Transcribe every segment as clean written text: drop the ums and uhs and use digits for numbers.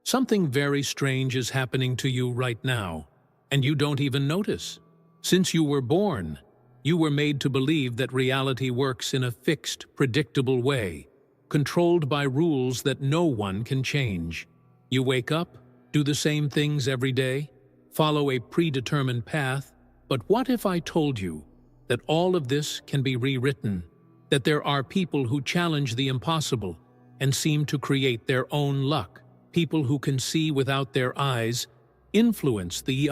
Something very strange is happening to you right now, and you don't even notice. Since you were born, you were made to believe that reality works in a fixed, predictable way, controlled by rules that no one can change. You wake up, do the same things every day, follow a predetermined path, but what if I told you that all of this can be rewritten, that there are people who challenge the impossible and seem to create their own luck, people who can see without their eyes, influence the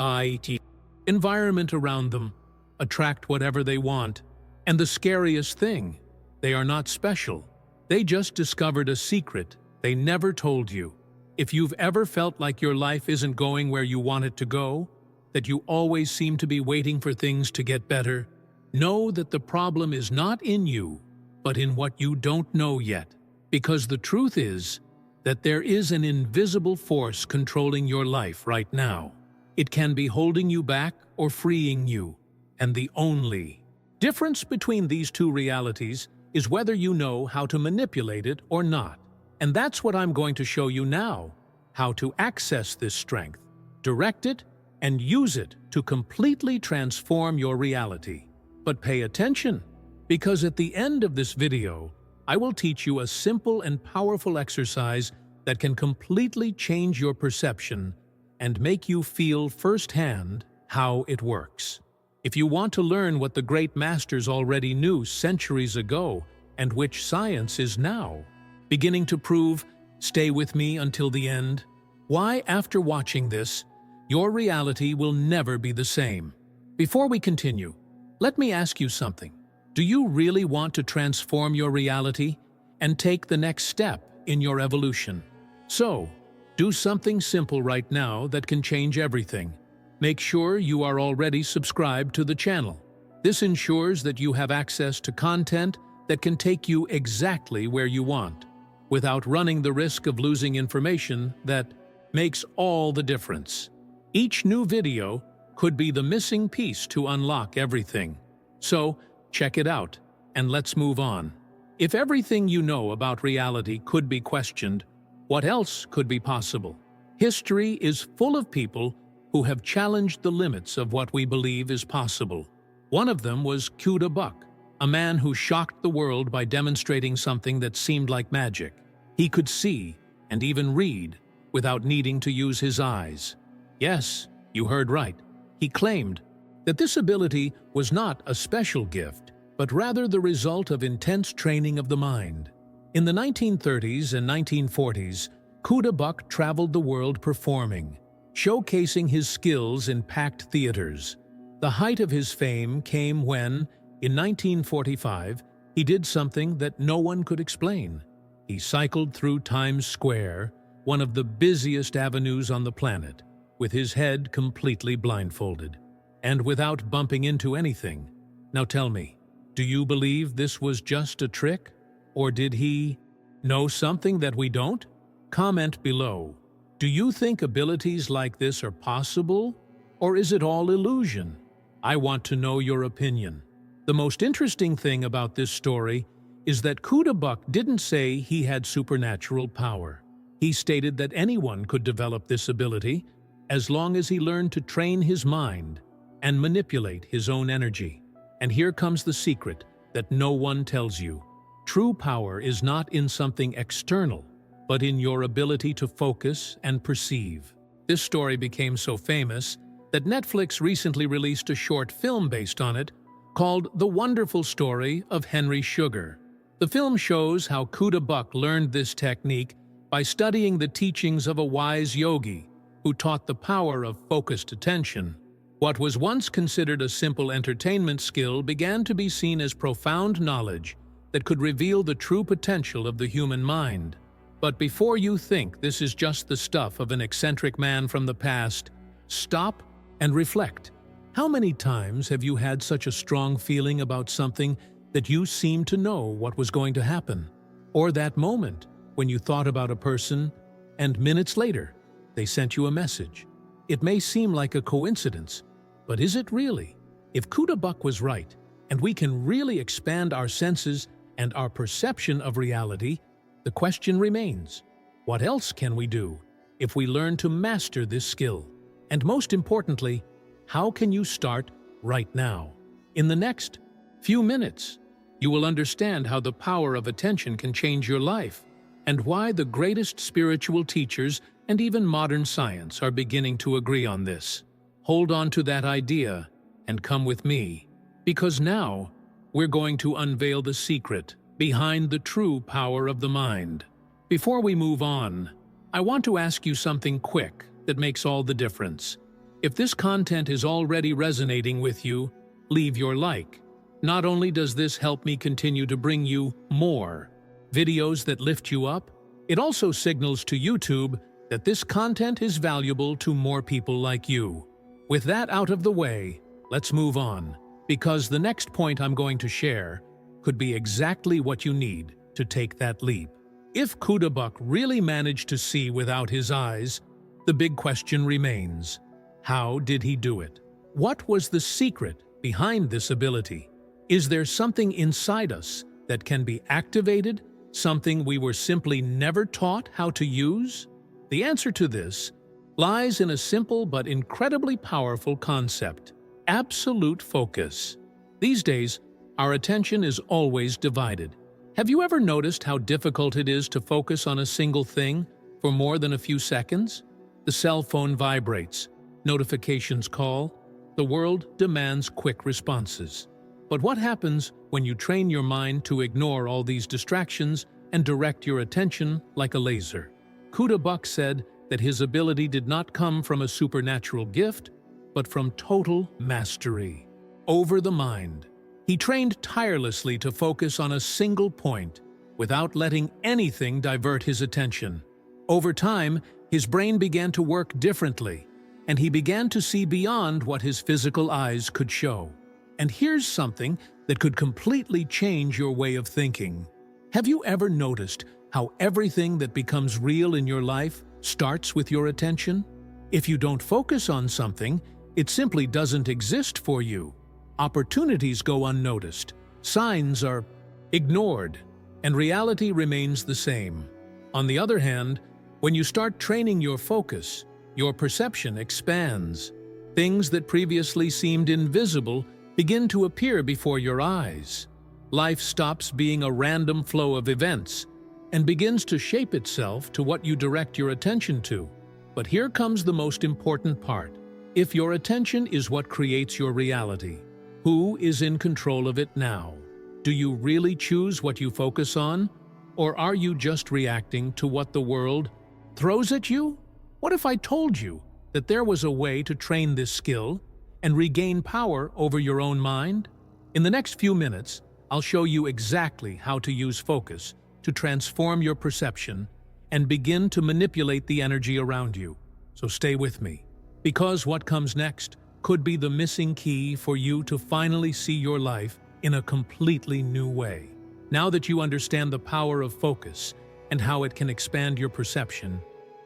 environment around them, attract whatever they want, and the scariest thing, they are not special. They just discovered a secret they never told you. If you've ever felt like your life isn't going where you want it to go, that you always seem to be waiting for things to get better, know that the problem is not in you, but in what you don't know yet. Because the truth is that there is an invisible force controlling your life right now. It can be holding you back or freeing you. And the only difference between these two realities is whether you know how to manipulate it or not. And that's what I'm going to show you now, how to access this strength, direct it, and use it to completely transform your reality. But pay attention, because at the end of this video, I will teach you a simple and powerful exercise that can completely change your perception and make you feel firsthand how it works. If you want to learn what the great masters already knew centuries ago and which science is now beginning to prove, stay with me until the end. Why, after watching this, your reality will never be the same. Before we continue, let me ask you something. Do you really want to transform your reality and take the next step in your evolution? So, do something simple right now that can change everything. Make sure you are already subscribed to the channel. This ensures that you have access to content that can take you exactly where you want, without running the risk of losing information that makes all the difference. Each new video could be the missing piece to unlock everything. So, check it out, and let's move on. If everything you know about reality could be questioned, what else could be possible? History is full of people who have challenged the limits of what we believe is possible. One of them was Kuda Buk, a man who shocked the world by demonstrating something that seemed like magic. He could see and even read without needing to use his eyes. Yes, you heard right. He claimed that this ability was not a special gift, but rather the result of intense training of the mind. In the 1930s and 1940s, Kuda Buk traveled the world performing, showcasing his skills in packed theaters. The height of his fame came when, in 1945, he did something that no one could explain. He cycled through Times Square, one of the busiest avenues on the planet, with his head completely blindfolded, and without bumping into anything. Now tell me, do you believe this was just a trick? Or did he know something that we don't? Comment below. Do you think abilities like this are possible? Or is it all illusion? I want to know your opinion. The most interesting thing about this story is that Kuda Buk didn't say he had supernatural power. He stated that anyone could develop this ability as long as he learned to train his mind and manipulate his own energy. And here comes the secret that no one tells you. True power is not in something external, but in your ability to focus and perceive. This story became so famous that Netflix recently released a short film based on it called The Wonderful Story of Henry Sugar. The film shows how Kuda Buk learned this technique by studying the teachings of a wise yogi who taught the power of focused attention. What was once considered a simple entertainment skill began to be seen as profound knowledge that could reveal the true potential of the human mind. But before you think this is just the stuff of an eccentric man from the past, stop and reflect. How many times have you had such a strong feeling about something that you seemed to know what was going to happen? Or that moment when you thought about a person and minutes later they sent you a message? It may seem like a coincidence, but is it really? If Kuda Buk was right, and we can really expand our senses and our perception of reality, the question remains, what else can we do? if we learn to master this skill? And most importantly, how can you start right now? In the next few minutes, you will understand how the power of attention can change your life, and why the greatest spiritual teachers and even modern science are beginning to agree on this. Hold on to that idea and come with me, because now we're going to unveil the secret behind the true power of the mind. Before we move on, I want to ask you something quick that makes all the difference. If this content is already resonating with you, leave your like. Not only does this help me continue to bring you more videos that lift you up, it also signals to YouTube that this content is valuable to more people like you. With that out of the way, let's move on, because the next point I'm going to share could be exactly what you need to take that leap. If Kudabuk really managed to see without his eyes, the big question remains: how did he do it? What was the secret behind this ability? Is there something inside us that can be activated, something we were simply never taught how to use? The answer to this lies in a simple but incredibly powerful concept: absolute focus. These days, our attention is always divided. Have you ever noticed how difficult it is to focus on a single thing for more than a few seconds? The cell phone vibrates, notifications call, the world demands quick responses. But what happens when you train your mind to ignore all these distractions and direct your attention like a laser? Kudabuk said that his ability did not come from a supernatural gift, but from total mastery over the mind. He trained tirelessly to focus on a single point without letting anything divert his attention. Over time, his brain began to work differently, and he began to see beyond what his physical eyes could show. And here's something that could completely change your way of thinking. Have you ever noticed how everything that becomes real in your life starts with your attention? If you don't focus on something, it simply doesn't exist for you. Opportunities go unnoticed, signs are ignored, and reality remains the same. On the other hand, when you start training your focus, your perception expands. Things that previously seemed invisible begin to appear before your eyes. Life stops being a random flow of events and begins to shape itself to what you direct your attention to. But here comes the most important part. If your attention is what creates your reality, who is in control of it now? Do you really choose what you focus on? Or are you just reacting to what the world throws at you? What if I told you that there was a way to train this skill and regain power over your own mind? In the next few minutes, I'll show you exactly how to use focus to transform your perception and begin to manipulate the energy around you. So stay with me, because what comes next could be the missing key for you to finally see your life in a completely new way. Now that you understand the power of focus and how it can expand your perception,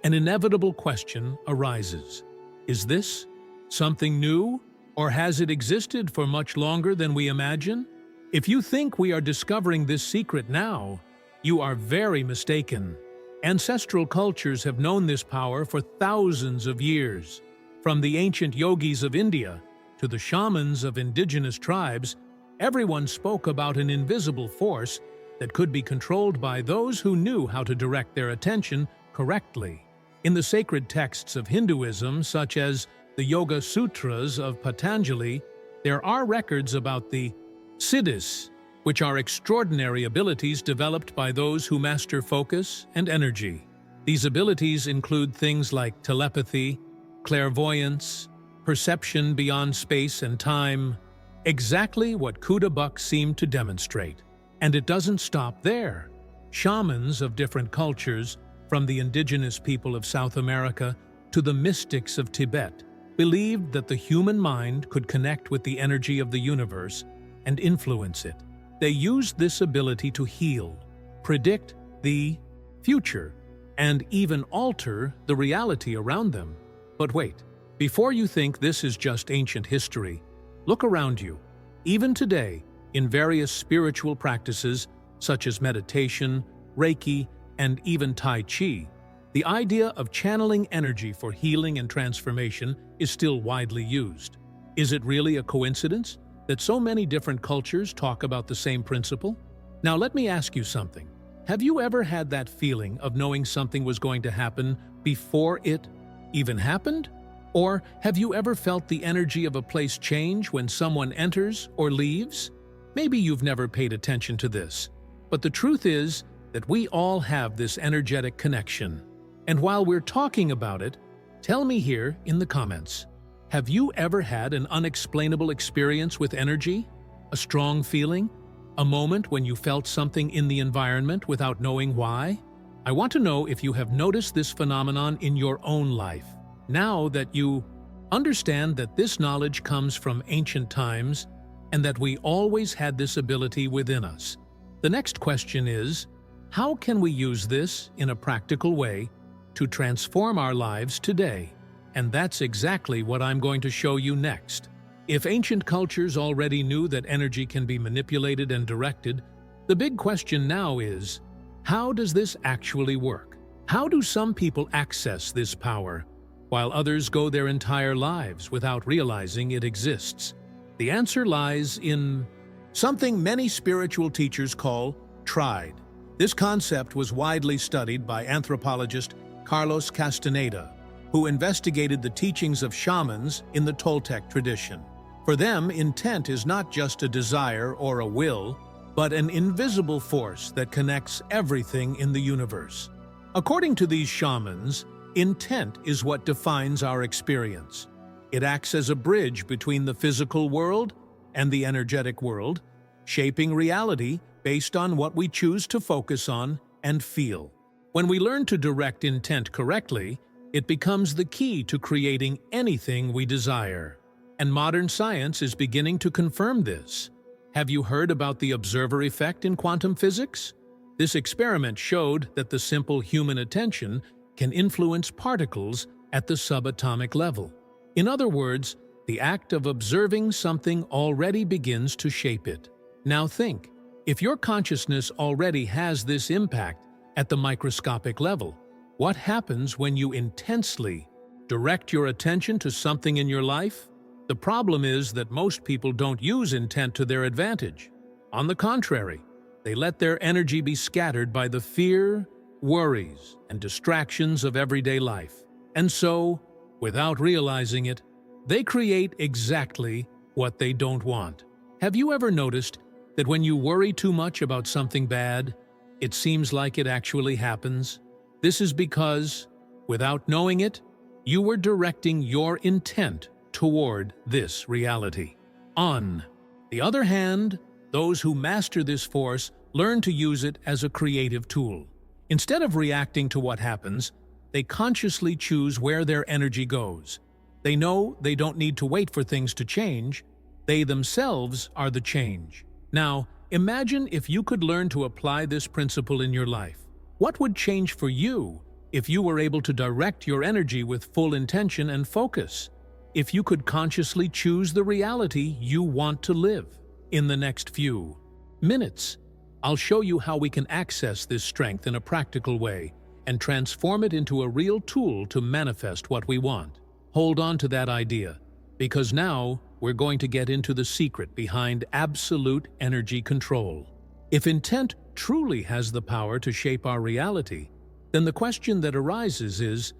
an inevitable question arises. Is this something new, or has it existed for much longer than we imagine? If you think we are discovering this secret now, you are very mistaken. Ancestral cultures have known this power for thousands of years. From the ancient yogis of India to the shamans of indigenous tribes, everyone spoke about an invisible force that could be controlled by those who knew how to direct their attention correctly. In the sacred texts of Hinduism, such as the Yoga Sutras of Patanjali, there are records about the siddhis, which are extraordinary abilities developed by those who master focus and energy. These abilities include things like telepathy, clairvoyance, perception beyond space and time, exactly what Kudabuk seemed to demonstrate. And it doesn't stop there. Shamans of different cultures, from the indigenous people of South America to the mystics of Tibet, believed that the human mind could connect with the energy of the universe and influence it. They used this ability to heal, predict the future, and even alter the reality around them. But wait, before you think this is just ancient history, look around you. Even today, in various spiritual practices such as meditation, Reiki, and even Tai Chi, The idea of channeling energy for healing and transformation is still widely used. Is it really a coincidence that so many different cultures talk about the same principle? Now let me ask you something. Have you ever had that feeling of knowing something was going to happen before it even happened? Or have you ever felt the energy of a place change when someone enters or leaves? Maybe you've never paid attention to this, but the truth is that we all have this energetic connection. And while we're talking about it, tell me here in the comments, have you ever had an unexplainable experience with energy? A strong feeling? A moment when you felt something in the environment without knowing why? I want to know if you have noticed this phenomenon in your own life. Now that you understand that this knowledge comes from ancient times and that we always had this ability within us, the next question is, how can we use this in a practical way to transform our lives today? And that's exactly what I'm going to show you next. If ancient cultures already knew that energy can be manipulated and directed, the big question now is, how does this actually work? How do some people access this power, while others go their entire lives without realizing it exists? The answer lies in something many spiritual teachers call triad. This concept was widely studied by anthropologist Carlos Castaneda, who investigated the teachings of shamans in the Toltec tradition. For them, intent is not just a desire or a will, but an invisible force that connects everything in the universe. According to these shamans, intent is what defines our experience. It acts as a bridge between the physical world and the energetic world, shaping reality based on what we choose to focus on and feel. When we learn to direct intent correctly, it becomes the key to creating anything we desire. And modern science is beginning to confirm this. Have you heard about the observer effect in quantum physics? This experiment showed that the simple human attention can influence particles at the subatomic level. In other words, the act of observing something already begins to shape it. Now think, if your consciousness already has this impact at the microscopic level, what happens when you intensely direct your attention to something in your life? The problem is that most people don't use intent to their advantage. On the contrary, they let their energy be scattered by the fear, worries, and distractions of everyday life. And so, without realizing it, they create exactly what they don't want. Have you ever noticed that when you worry too much about something bad, it seems like it actually happens? This is because, without knowing it, you were directing your intent toward this reality. On the other hand, those who master this force learn to use it as a creative tool. Instead of reacting to what happens, they consciously choose where their energy goes. They know they don't need to wait for things to change. They themselves are the change. Now, imagine if you could learn to apply this principle in your life. What would change for you if you were able to direct your energy with full intention and focus? If you could consciously choose the reality you want to live? In the next few minutes, I'll show you how we can access this strength in a practical way and transform it into a real tool to manifest what we want. Hold on to that idea, because now we're going to get into the secret behind absolute energy control. If intent truly has the power to shape our reality, then the question that arises is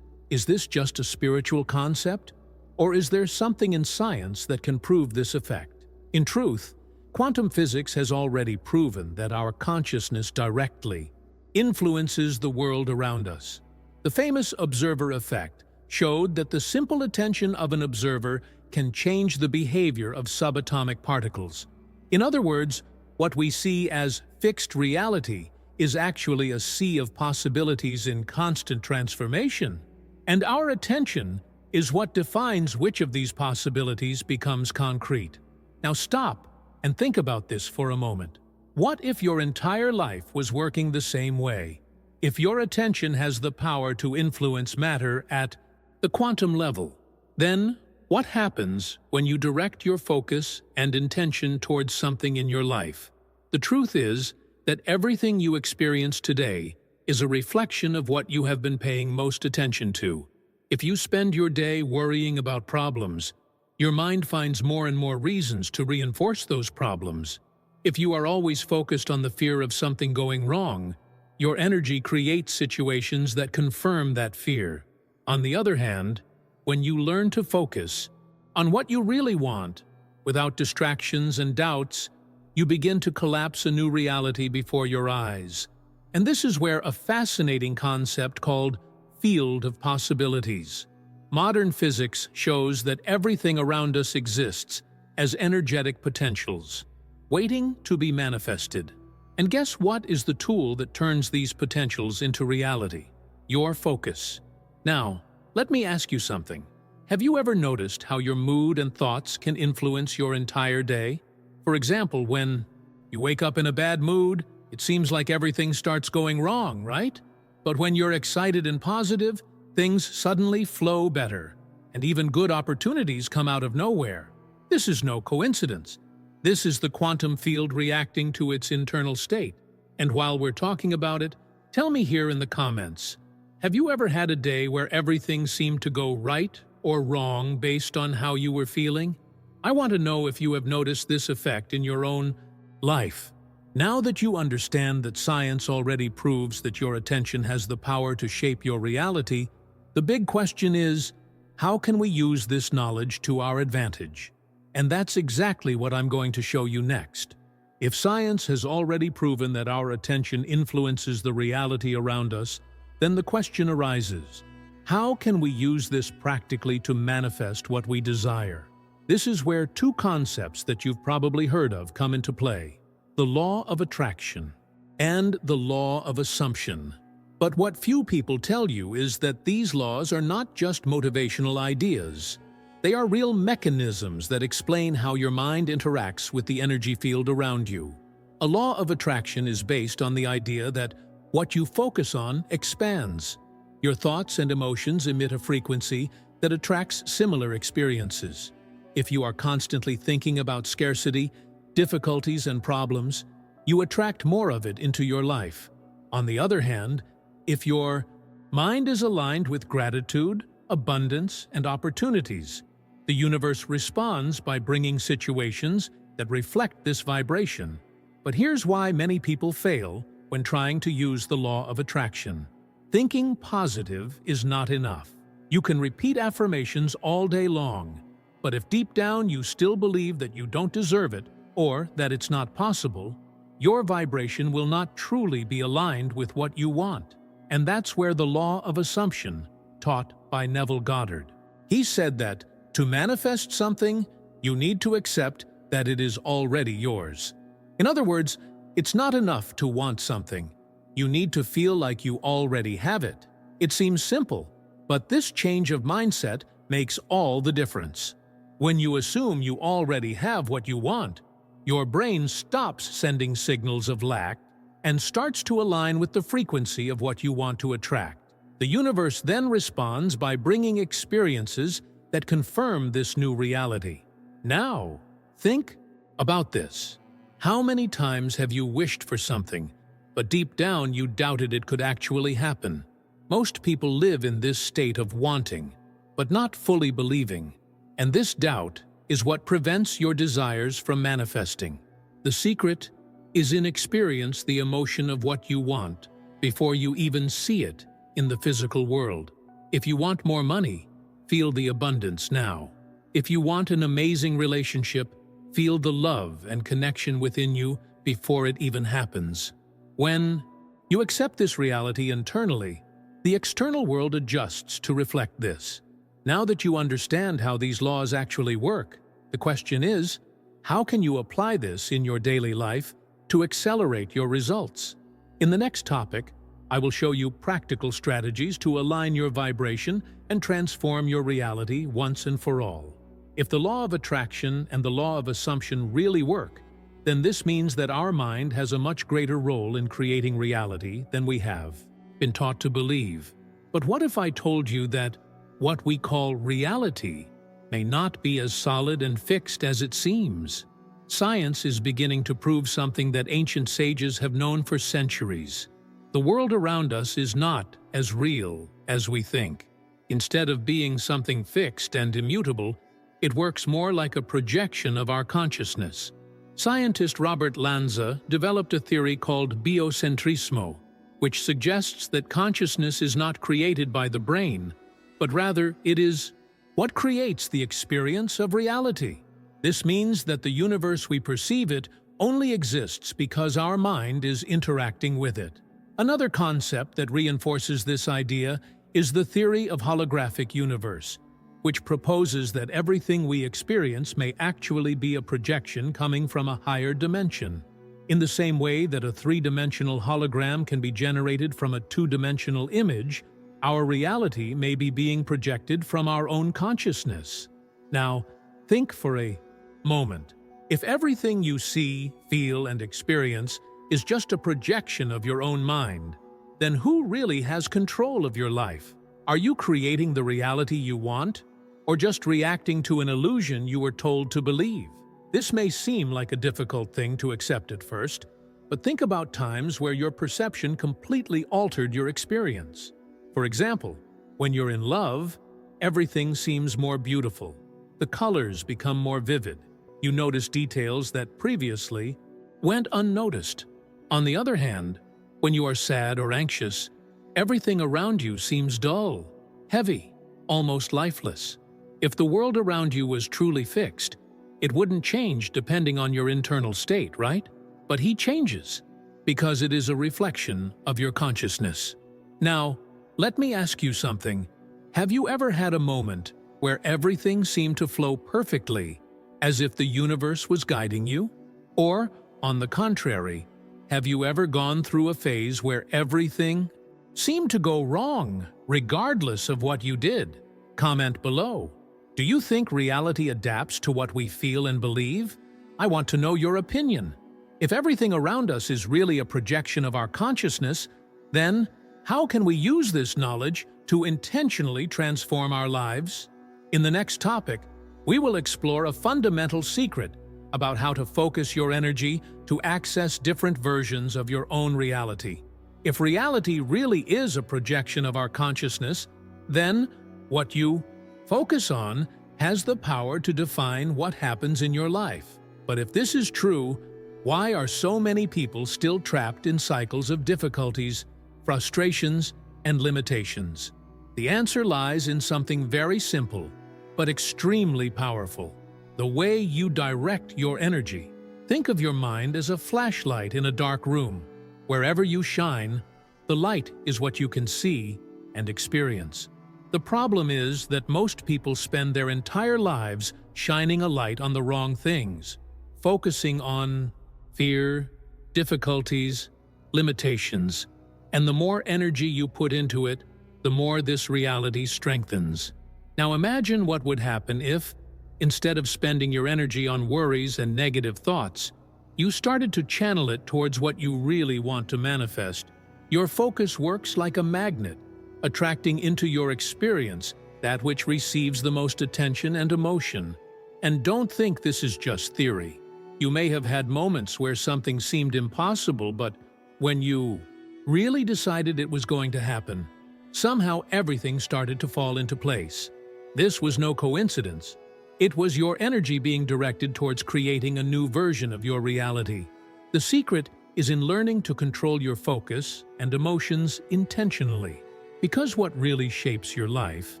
this just a spiritual concept? Or is there something in science that can prove this effect? In truth, quantum physics has already proven that our consciousness directly influences the world around us. The famous observer effect showed that the simple attention of an observer can change the behavior of subatomic particles. In other words, what we see as fixed reality is actually a sea of possibilities in constant transformation. And our attention is what defines which of these possibilities becomes concrete. Now stop and think about this for a moment. What if your entire life was working the same way? If your attention has the power to influence matter at the quantum level, then what happens when you direct your focus and intention towards something in your life? The truth is that everything you experience today is a reflection of what you have been paying most attention to. If you spend your day worrying about problems, your mind finds more and more reasons to reinforce those problems. If you are always focused on the fear of something going wrong, your energy creates situations that confirm that fear. On the other hand, when you learn to focus on what you really want, without distractions and doubts, you begin to collapse a new reality before your eyes. And this is where a fascinating concept called field of possibilities. Modern physics shows that everything around us exists as energetic potentials, waiting to be manifested. And guess what is the tool that turns these potentials into reality? Your focus. Now, let me ask you something. Have you ever noticed how your mood and thoughts can influence your entire day? For example, when you wake up in a bad mood, it seems like everything starts going wrong, right? But when you're excited and positive, things suddenly flow better, and even good opportunities come out of nowhere. This is no coincidence. This is the quantum field reacting to its internal state. And while we're talking about it, tell me here in the comments, have you ever had a day where everything seemed to go right or wrong based on how you were feeling? I want to know if you have noticed this effect in your own life. Now that you understand that science already proves that your attention has the power to shape your reality, the big question is, how can we use this knowledge to our advantage? And that's exactly what I'm going to show you next. If science has already proven that our attention influences the reality around us, then the question arises, how can we use this practically to manifest what we desire? This is where two concepts that you've probably heard of come into play: the law of attraction and the law of assumption. But what few people tell you is that these laws are not just motivational ideas. They are real mechanisms that explain how your mind interacts with the energy field around you. A law of attraction is based on the idea that what you focus on expands. Your thoughts and emotions emit a frequency that attracts similar experiences. If you are constantly thinking about scarcity, difficulties, and problems, you attract more of it into your life. On the other hand, if your mind is aligned with gratitude, abundance, and opportunities, the universe responds by bringing situations that reflect this vibration. But here's why many people fail when trying to use the law of attraction. Thinking positive is not enough. You can repeat affirmations all day long, but if deep down you still believe that you don't deserve it or that it's not possible, your vibration will not truly be aligned with what you want. And that's where the law of assumption, taught by Neville Goddard. He said that to manifest something, you need to accept that it is already yours. In other words, it's not enough to want something. You need to feel like you already have it. It seems simple, but this change of mindset makes all the difference. When you assume you already have what you want, your brain stops sending signals of lack and starts to align with the frequency of what you want to attract. The universe then responds by bringing experiences that confirm this new reality. Now, think about this. How many times have you wished for something, but deep down you doubted it could actually happen? Most people live in this state of wanting, but not fully believing. And this doubt is what prevents your desires from manifesting. The secret is in experience the emotion of what you want before you even see it in the physical world. If you want more money, feel the abundance now. If you want an amazing relationship, feel the love and connection within you before it even happens. When you accept this reality internally, the external world adjusts to reflect this. Now that you understand how these laws actually work, the question is, how can you apply this in your daily life to accelerate your results? In the next topic, I will show you practical strategies to align your vibration and transform your reality once and for all. If the law of attraction and the law of assumption really work, then this means that our mind has a much greater role in creating reality than we have been taught to believe. But what if I told you that what we call reality may not be as solid and fixed as it seems? Science is beginning to prove something that ancient sages have known for centuries. The world around us is not as real as we think. Instead of being something fixed and immutable, it works more like a projection of our consciousness. Scientist Robert Lanza developed a theory called biocentrismo, which suggests that consciousness is not created by the brain, but rather it is what creates the experience of reality. This means that the universe we perceive it only exists because our mind is interacting with it. Another concept that reinforces this idea is the theory of holographic universe, which proposes that everything we experience may actually be a projection coming from a higher dimension. In the same way that a three-dimensional hologram can be generated from a two-dimensional image, our reality may be being projected from our own consciousness. Now, think for a moment. If everything you see, feel, and experience is just a projection of your own mind, then who really has control of your life? Are you creating the reality you want, or just reacting to an illusion you were told to believe? This may seem like a difficult thing to accept at first, but think about times where your perception completely altered your experience. For example, when you're in love, everything seems more beautiful. The colors become more vivid. You notice details that previously went unnoticed. On the other hand, when you are sad or anxious, everything around you seems dull, heavy, almost lifeless. If the world around you was truly fixed, it wouldn't change depending on your internal state, right? But he changes, because it is a reflection of your consciousness. Now, let me ask you something. Have you ever had a moment where everything seemed to flow perfectly, as if the universe was guiding you? Or, on the contrary, have you ever gone through a phase where everything seemed to go wrong, regardless of what you did? Comment below. Do you think reality adapts to what we feel and believe? I want to know your opinion. If everything around us is really a projection of our consciousness, then how can we use this knowledge to intentionally transform our lives? In the next topic, we will explore a fundamental secret about how to focus your energy to access different versions of your own reality. If reality really is a projection of our consciousness, then what you focus on has the power to define what happens in your life. But if this is true, why are so many people still trapped in cycles of difficulties, frustrations, and limitations? The answer lies in something very simple, but extremely powerful: the way you direct your energy. Think of your mind as a flashlight in a dark room. Wherever you shine, the light is what you can see and experience. The problem is that most people spend their entire lives shining a light on the wrong things, focusing on fear, difficulties, limitations. And the more energy you put into it, the more this reality strengthens. Now imagine what would happen if, instead of spending your energy on worries and negative thoughts, you started to channel it towards what you really want to manifest. Your focus works like a magnet, attracting into your experience that which receives the most attention and emotion. And don't think this is just theory. You may have had moments where something seemed impossible, but when you really decided it was going to happen, somehow everything started to fall into place. This was no coincidence. It was your energy being directed towards creating a new version of your reality. The secret is in learning to control your focus and emotions intentionally. Because what really shapes your life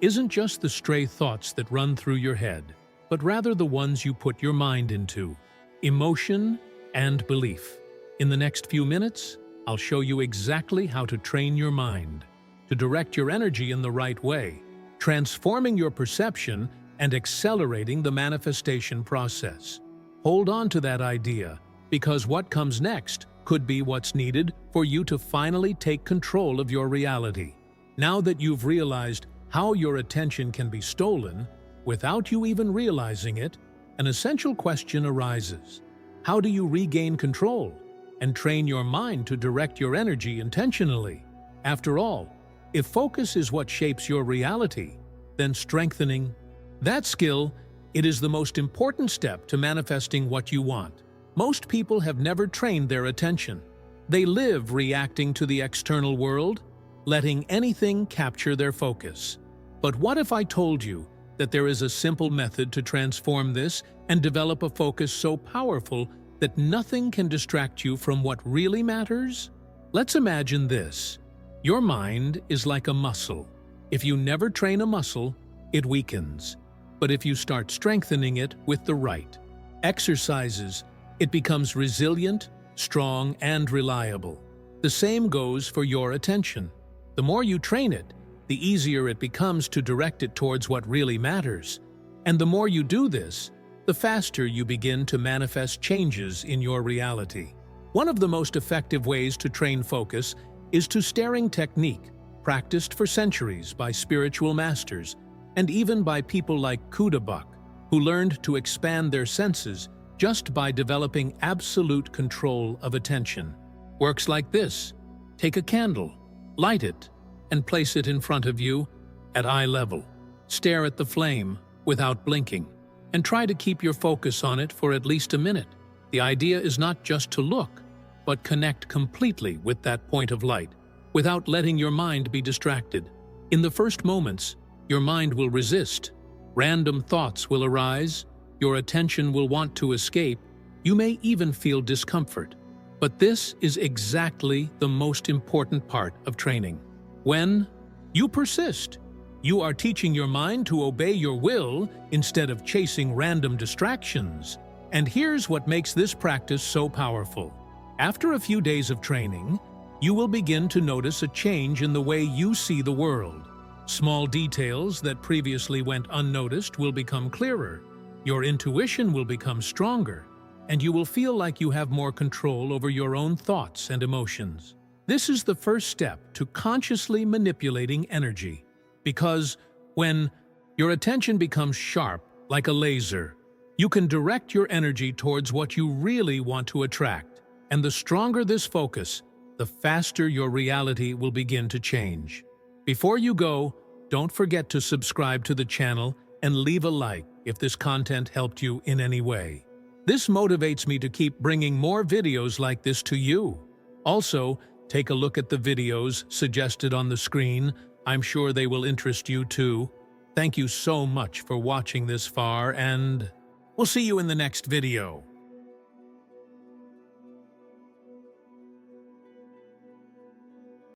isn't just the stray thoughts that run through your head, but rather the ones you put your mind into: emotion and belief. In the next few minutes, I'll show you exactly how to train your mind to direct your energy in the right way, transforming your perception and accelerating the manifestation process. Hold on to that idea, because what comes next could be what's needed for you to finally take control of your reality. Now that you've realized how your attention can be stolen without you even realizing it, an essential question arises. How do you regain control and train your mind to direct your energy intentionally? After all, if focus is what shapes your reality, then strengthening that skill, it is the most important step to manifesting what you want. Most people have never trained their attention. They live reacting to the external world, letting anything capture their focus. But what if I told you that there is a simple method to transform this and develop a focus so powerful that nothing can distract you from what really matters? Let's imagine this. Your mind is like a muscle. If you never train a muscle, it weakens. But if you start strengthening it with the right exercises, it becomes resilient, strong, and reliable. The same goes for your attention. The more you train it, the easier it becomes to direct it towards what really matters. And the more you do this, the faster you begin to manifest changes in your reality. One of the most effective ways to train focus is to staring technique, practiced for centuries by spiritual masters, and even by people like Kudabuk, who learned to expand their senses just by developing absolute control of attention. Works like this. Take a candle, light it, and place it in front of you at eye level. Stare at the flame without blinking, and try to keep your focus on it for at least a minute. The idea is not just to look, but connect completely with that point of light, without letting your mind be distracted. In the first moments, your mind will resist. Random thoughts will arise, your attention will want to escape, you may even feel discomfort. But this is exactly the most important part of training. When you persist, you are teaching your mind to obey your will instead of chasing random distractions. And here's what makes this practice so powerful. After a few days of training, you will begin to notice a change in the way you see the world. Small details that previously went unnoticed will become clearer. Your intuition will become stronger, and you will feel like you have more control over your own thoughts and emotions. This is the first step to consciously manipulating energy, because when your attention becomes sharp, like a laser, you can direct your energy towards what you really want to attract. And the stronger this focus, the faster your reality will begin to change. Before you go, don't forget to subscribe to the channel and leave a like if this content helped you in any way. This motivates me to keep bringing more videos like this to you. Also, take a look at the videos suggested on the screen. I'm sure they will interest you too. Thank you so much for watching this far, and we'll see you in the next video.